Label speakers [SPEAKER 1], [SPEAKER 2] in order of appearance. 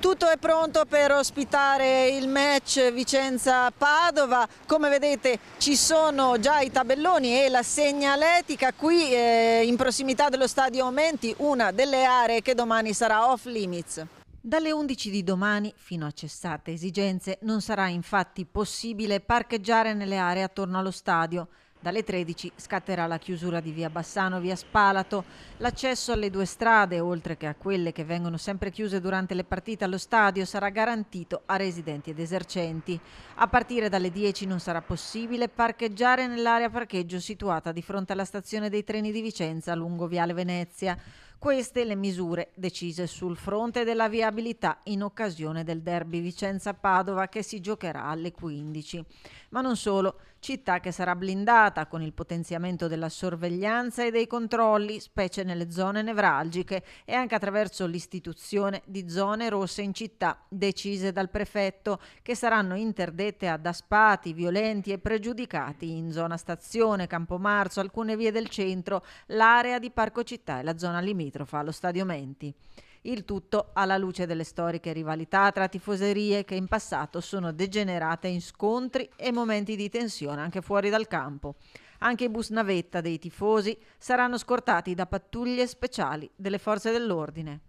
[SPEAKER 1] Tutto è pronto per ospitare il match Vicenza-Padova. Come vedete ci sono già i tabelloni e la segnaletica qui in prossimità dello stadio Aumenti, una delle aree che domani sarà off limits. Dalle 11 di domani, fino a cessate esigenze, non sarà infatti possibile parcheggiare nelle aree attorno allo stadio. Dalle 13 scatterà la chiusura di via Bassano, via Spalato. L'accesso alle due strade, oltre che a quelle che vengono sempre chiuse durante le partite allo stadio, sarà garantito a residenti ed esercenti. A partire dalle 10 non sarà possibile parcheggiare nell'area parcheggio situata di fronte alla stazione dei treni di Vicenza lungo Viale Venezia. Queste le misure decise sul fronte della viabilità in occasione del derby Vicenza-Padova che si giocherà alle 15. Ma non solo, città che sarà blindata con il potenziamento della sorveglianza e dei controlli, specie nelle zone nevralgiche, e anche attraverso l'istituzione di zone rosse in città decise dal prefetto, che saranno interdette ad aspati violenti e pregiudicati in zona Stazione, Campomarzo, alcune vie del centro, l'area di Parco Città e la zona limitrofa allo Stadio Menti. Il tutto alla luce delle storiche rivalità tra tifoserie che in passato sono degenerate in scontri e momenti di tensione anche fuori dal campo. Anche i bus navetta dei tifosi saranno scortati da pattuglie speciali delle forze dell'ordine.